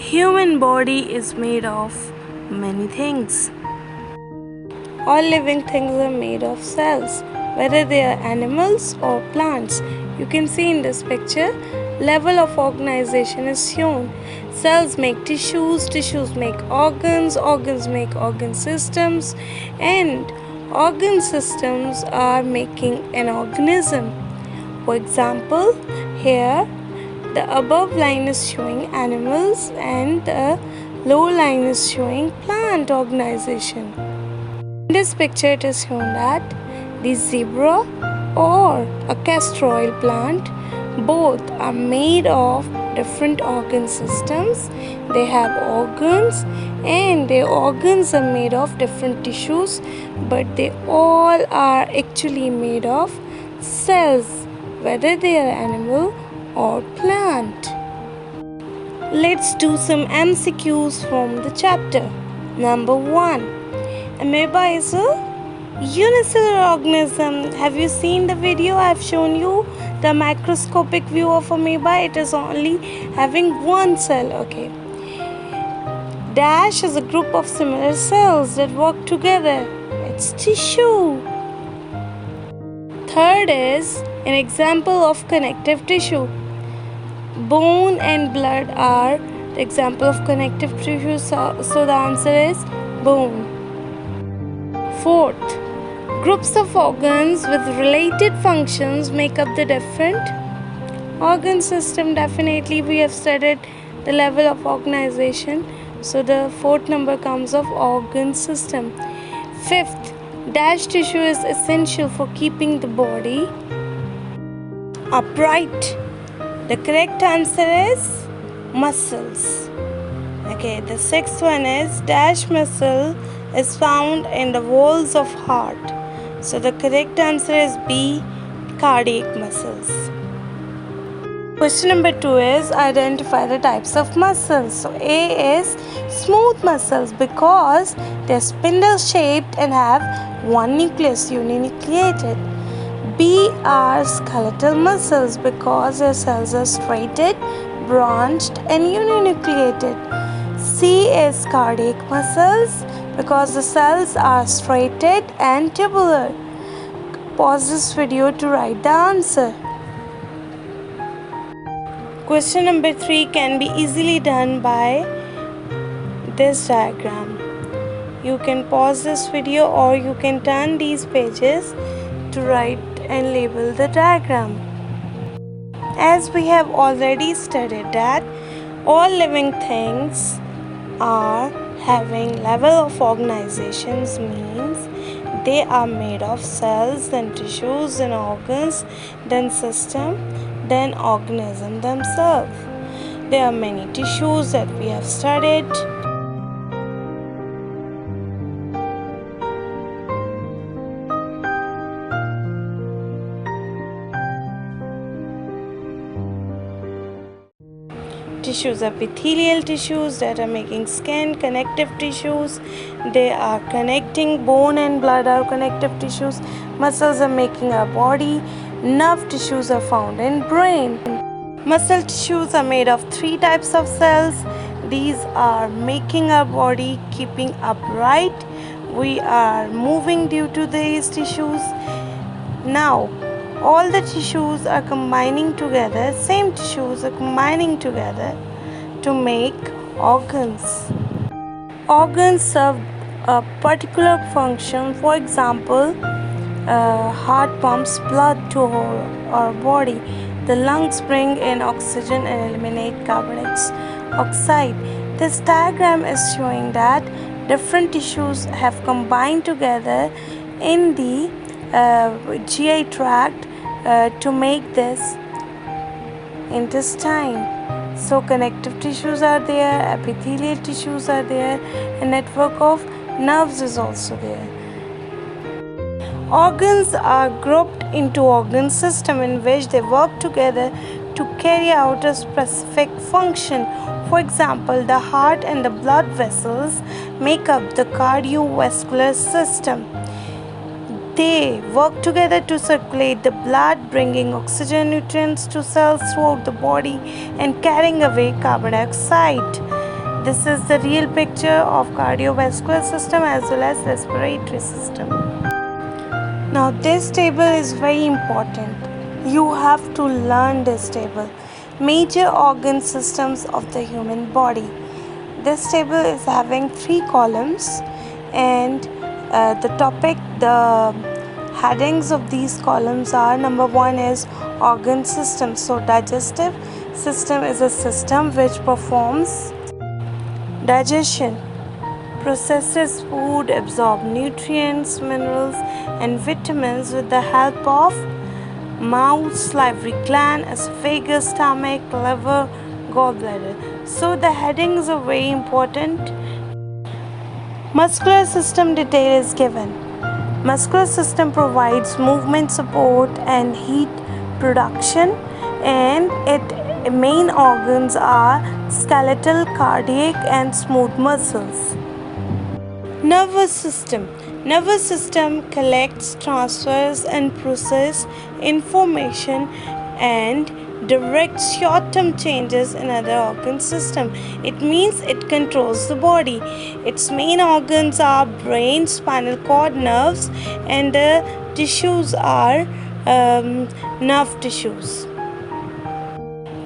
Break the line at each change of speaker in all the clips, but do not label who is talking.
Human body is made of many things. All living things are made of cells, whether they are animals or plants. You can see in this picture, level of organization is shown. Cells make tissues, tissues make organs, organs make organ systems, and organ systems are making an organism. For example, here the above line is showing animals and the lower line is showing plant organization. In this picture it is shown that the zebra or a castor oil plant both are made of different organ systems. They have organs and their organs are made of different tissues, but they all are actually made of cells, whether they are animal or plant. Let's do some MCQs from the chapter. Number 1. Amoeba is a unicellular organism. Have you seen the video? I've shown you the microscopic view of amoeba. It is only having one cell. Okay. Dash is a group of similar cells that work together. It's tissue. Third is an example of connective tissue. Bone and blood are the example of connective tissue. So the answer is bone. Fourth, groups of organs with related functions make up the different organ system. Definitely we have studied the level of organization. So the fourth number comes of organ system. Fifth, dash tissue is essential for keeping the body upright. The correct answer is muscles. Okay, the sixth one is dash muscle is found in the walls of heart. So the correct answer is B, cardiac muscles. Question number 2 is identify the types of muscles. So A is smooth muscles because they're spindle shaped and have one nucleus, uninucleated. B are skeletal muscles because their cells are straighted, branched and uninucleated. C is cardiac muscles because the cells are straighted and tubular. Pause this video to write the answer. Question number 3 can be easily done by this diagram. You can pause this video or you can turn these pages to write and label the diagram. As we have already studied that all living things are having level of organizations, means they are made of cells, then tissues, then organs, then system, then organism themselves. There are many tissues that we have studied. Tissues are epithelial tissues that are making skin, connective tissues. They are connecting bone and blood are connective tissues. Muscles are making our body. Nerve tissues are found in brain. Muscle tissues are made of 3 types of cells. These are making our body, keeping upright. We are moving due to these tissues. Now, all the tissues are combining together, same tissues are combining together to make organs. Organs serve a particular function. For example, heart pumps blood to our body. The lungs bring in oxygen and eliminate carbon dioxide. This diagram is showing that different tissues have combined together in the GI tract to make this intestine. So connective tissues are there, epithelial tissues are there, a network of nerves is also there. Organs are grouped into organ system in which they work together to carry out a specific function. For example, the heart and the blood vessels make up the cardiovascular system. They work together to circulate the blood, bringing oxygen and nutrients to cells throughout the body and carrying away carbon dioxide. This is the real picture of cardiovascular system as well as respiratory system. Now this table is very important. You have to learn this table. Major organ systems of the human body. This table is having 3 columns, and the headings of these columns are: number 1 is organ system. So digestive system is a system which performs digestion, processes food, absorbs nutrients, minerals and vitamins with the help of mouth, salivary gland, esophagus, stomach, liver, gallbladder. So the headings are very important. Muscular system detail is given. Muscular system provides movement support and heat production, and its main organs are skeletal, cardiac and smooth muscles. Nervous system. Nervous system collects, transfers and processes information and directs short-term changes in other organ system. It means it controls the body. Its main organs are brain, spinal cord, nerves, and the tissues are nerve tissues.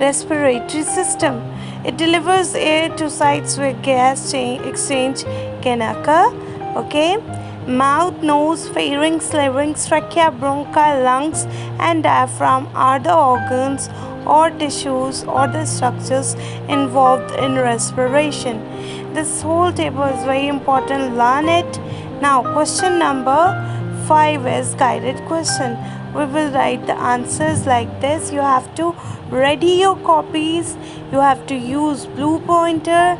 Respiratory system. It delivers air to sites where gas exchange can occur. Okay. Mouth, nose, pharynx, larynx, trachea, bronchi, lungs and diaphragm are the organs or tissues or the structures involved in respiration. This whole table is very important. Learn it. Now question number 5 is guided question. We will write the answers like this. You have to ready your copies. You have to use blue pointer,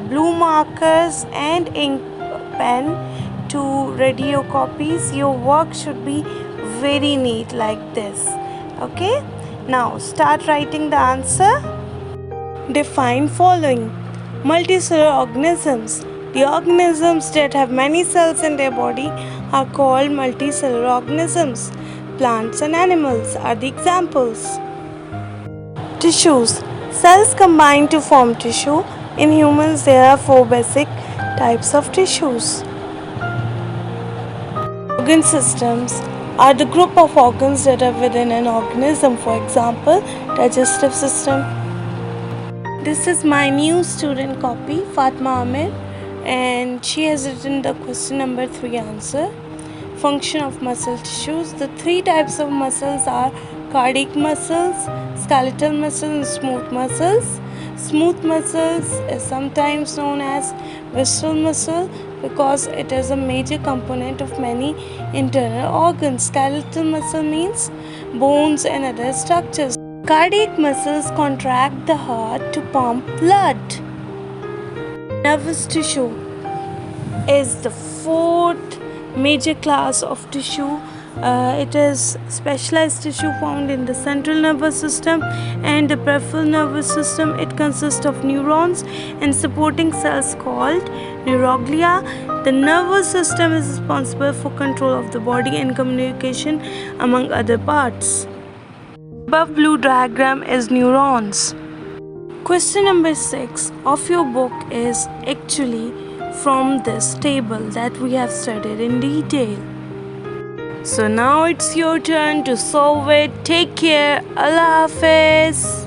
blue markers and ink pen to ready your copies. Your work should be very neat like this. Okay, now start writing the answer. Define following. Multicellular organisms. The organisms that have many cells in their body are called multicellular organisms. Plants and animals are the examples. Tissues. Cells combine to form tissue. In humans, there are 4 basic types of tissues. Organ systems are the group of organs that are within an organism. For example, digestive system. This is my new student copy, Fatma Amir, and she has written the question number 3 answer. Function of muscle tissues. The 3 types of muscles are cardiac muscles, skeletal muscles and smooth muscles. Smooth muscles is sometimes known as visceral muscle because it is a major component of many internal organs. Skeletal muscle means bones and other structures. Cardiac muscles contract the heart to pump blood. Nervous tissue is the 4th major class of tissue. It is specialized tissue found in the central nervous system and the peripheral nervous system. It consists of neurons and supporting cells called neuroglia. The nervous system is responsible for control of the body and communication among other parts. Above blue diagram is neurons. Question number 6 of your book is actually from this table that we have studied in detail. So now it's your turn to solve it. Take care. Allah Hafiz.